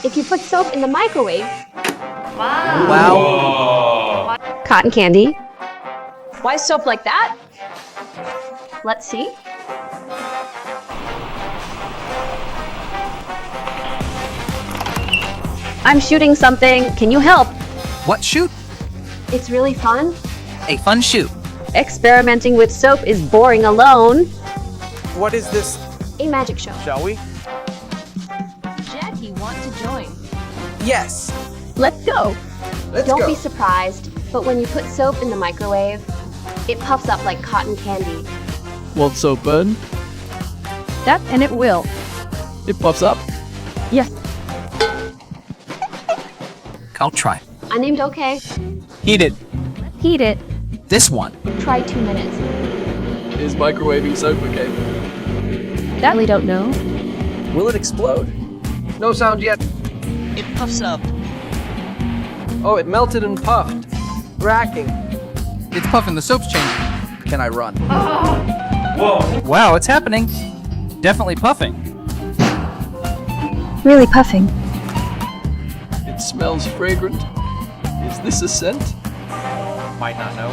If you put soap in the microwave, Wow. cotton candy. Why soap like that? Let's see. I'm shooting something. Can you help? What shoot? It's really fun. A fun shoot. Experimenting with soap is boring alone. What is this? A magic show. Shall we? Jackie, want to join? Yes. Let's go. Let's Don't go. be surprised, but when you put soap in the microwave, it puffs up like cotton candy. Won't soap burn? That and it will. It puffs up. Yes. I'll try. I named okay. Heat it. Heat it. This one. Try 2 minutes. Is microwaving soap okay? That we don't know. Will it explode? No sound yet. It puffs up. Oh, it melted and puffed. Racking. It's puffing. The soap's changing. Can I run? Whoa. Wow, it's happening. Definitely puffing. Really puffing. It smells fragrant. Is this a scent? Might not know.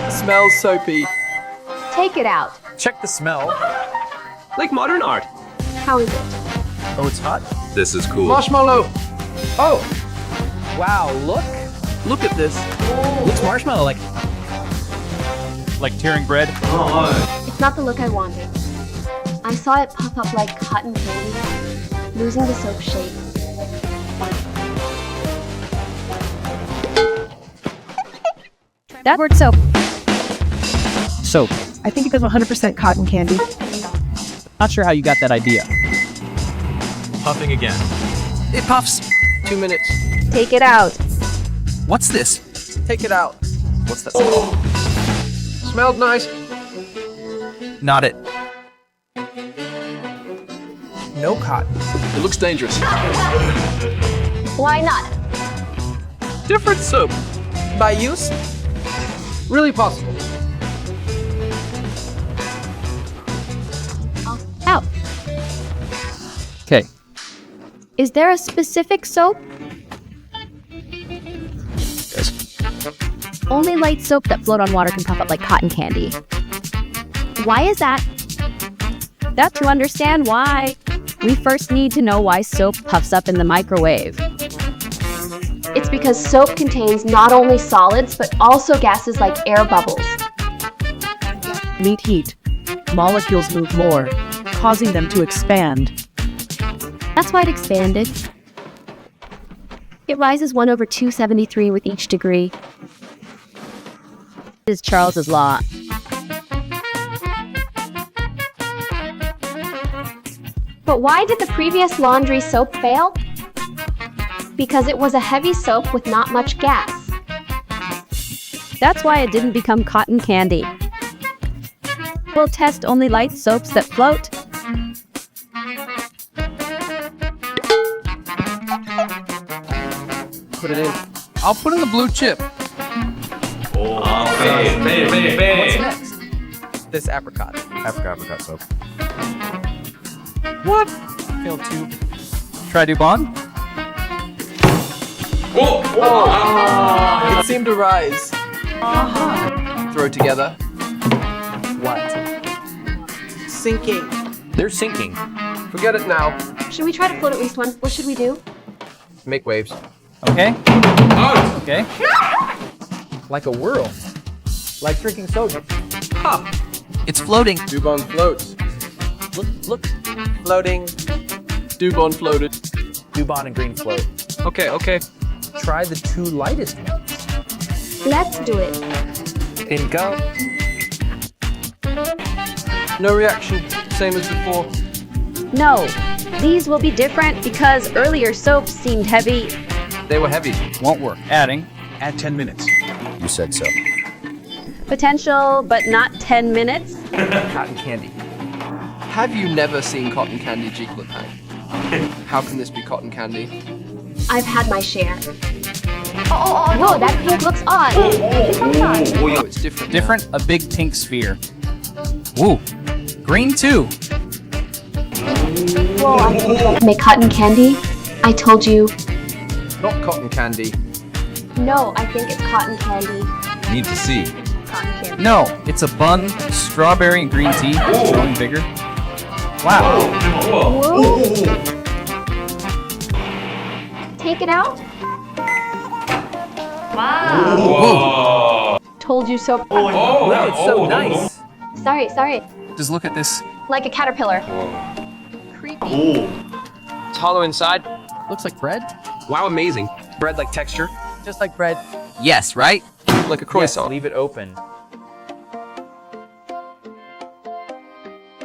Smells soapy. Take it out. Check the smell. Like modern art. How is it? Oh, it's hot. This is cool. Marshmallow. Oh. Wow, look. Look at this. Looks marshmallow like. Like tearing bread. It's not the look I wanted. I saw it puff up like cotton candy, losing the soap shape. That word soap. Soap. I think it goes 100% cotton candy. Not sure how you got that idea. Puffing again. It puffs. 2 minutes. Take it out. What's this? Take it out. What's that smell? Smelled nice. Not it. No cotton. It looks dangerous. Why not? Different soap. By use? Really possible. Out. Okay. Is there a specific soap? Only light soap that float on water can puff up like cotton candy. Why is that? That to understand why, we first need to know why soap puffs up in the microwave. It's because soap contains not only solids, but also gases like air bubbles. Meet heat. Molecules move more, causing them to expand. That's why it expanded. It rises 1/273 with each degree. This is Charles's law. But why did the previous laundry soap fail? Because it was a heavy soap with not much gas. That's why it didn't become cotton candy. We'll test only light soaps that float. Put it in. I'll put in the blue chip. What's next? This apricot. Apricot soap. What? Failed too. Try Dubon. It seemed to rise. Throw together. What? Sinking. They're sinking. Forget it now. Should we try to float at least one? What should we do? Make waves. Okay. Okay. Like a whirl. Like drinking soda. Ha! It's floating. Dubon floats. Look. Floating. Dubon floated. Dubon and green float. Okay. Try the 2 lightest ones. Let's do it. In go. No reaction. Same as before. No, these will be different because earlier soaps seemed heavy. They were heavy. Won't work. Adding. Add 10 minutes. You said so. Potential, but not 10 minutes. Cotton candy. Have you never seen cotton candy, Jigglypuff? How can this be cotton candy? I've had my share. Whoa, that pink looks odd. Oh, it's different. Different. A big pink sphere. Woo. Green too. Make cotton candy? I told you. Not cotton candy. No, I think it's cotton candy. Need to see. Cotton candy. No, it's a bun, strawberry and green tea. It's growing bigger. Wow. Whoa. Take it out. Wow. Told you so. Wow, it's so nice. Sorry. Just look at this. Like a caterpillar. Creepy. It's hollow inside. Looks like bread. Wow, amazing. Bread-like texture. Just like bread. Yes, right? Like a croissant. Yes, leave it open.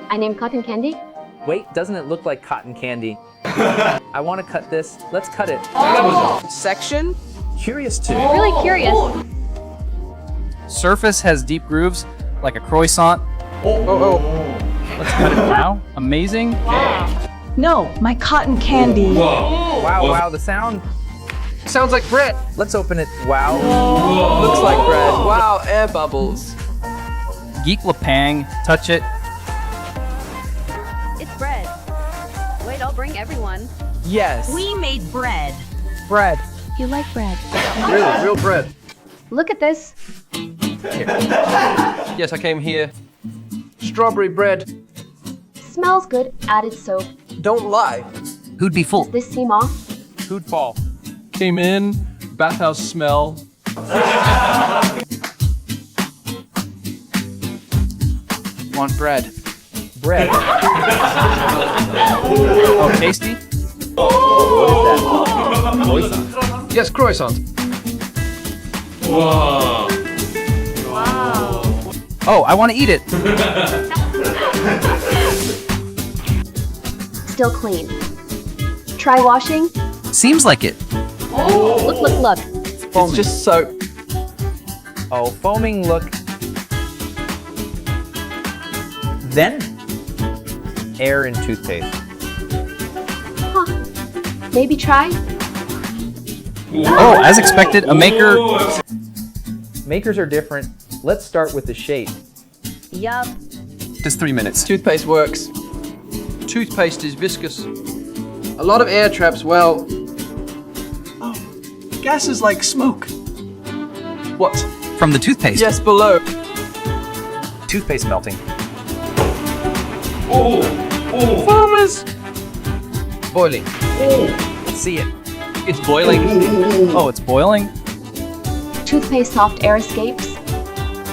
I named cotton candy. Wait, doesn't it look like cotton candy? I want to cut this. Let's cut it. Section? Curious too. Really curious. Surface has deep grooves, like a croissant. Let's cut it now. Amazing. No, my cotton candy. Wow, the sound. Sounds like bread. Let's open it. Wow. Looks like bread. Wow, air bubbles. Geek Lapang, touch it. It's bread. Wait, I'll bring everyone. Yes. We made bread. bread. You like bread? Really, real bread. Look at this. Yes, I came here. Strawberry bread. Smells good. Added soap. Don't lie. Who'd be full? Does this seem off? Who'd fall? Came in, bathhouse smell. Want bread. Bread. Oh, tasty? Croissant. Yes, croissant. Oh, I want to eat it. Still clean. Try washing. Seems like it. Look. It's just soap. Oh, foaming look. Then, air and toothpaste. Huh. Maybe try. Oh, as expected, a maker. Makers are different. Let's start with the shape. Yup. Just 3 minutes. Toothpaste works. Toothpaste is viscous. A lot of air traps, well... Gas is like smoke. What? From the toothpaste. Yes, below. Toothpaste melting. Farmers! Boiling. Let's see it. It's boiling. Oh, it's boiling? Toothpaste soft air escapes.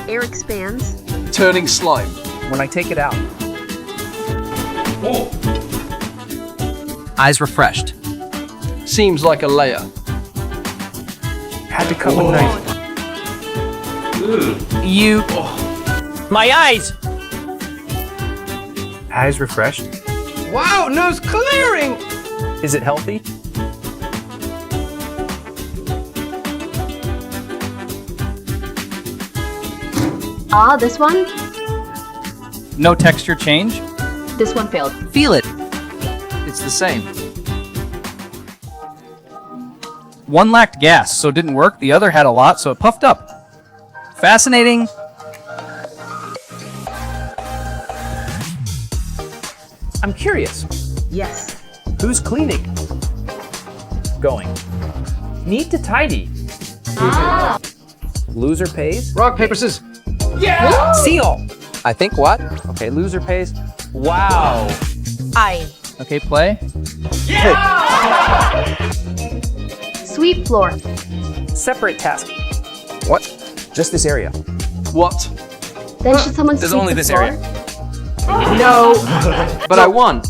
Air expands. Turning slime. When I take it out, Eyes refreshed. Seems like a layer. had to cut with knife. You. My eyes! Eyes refreshed. Wow, nose clearing! Is it healthy? Ah, this one? No texture change. This one failed. Feel it. It's the same. One lacked gas, so it didn't work. The other had a lot, so it puffed up. Fascinating. I'm curious. Yes. Who's cleaning? Going. Neat to tidy. Loser pays. Rock, paper, scissors. Seal. I think what? Okay, loser pays. Wow. Okay, play. Sweep floor. Separate task. What? Just this area. What? Then should someone There's sweep only the this floor? area. No! But I won.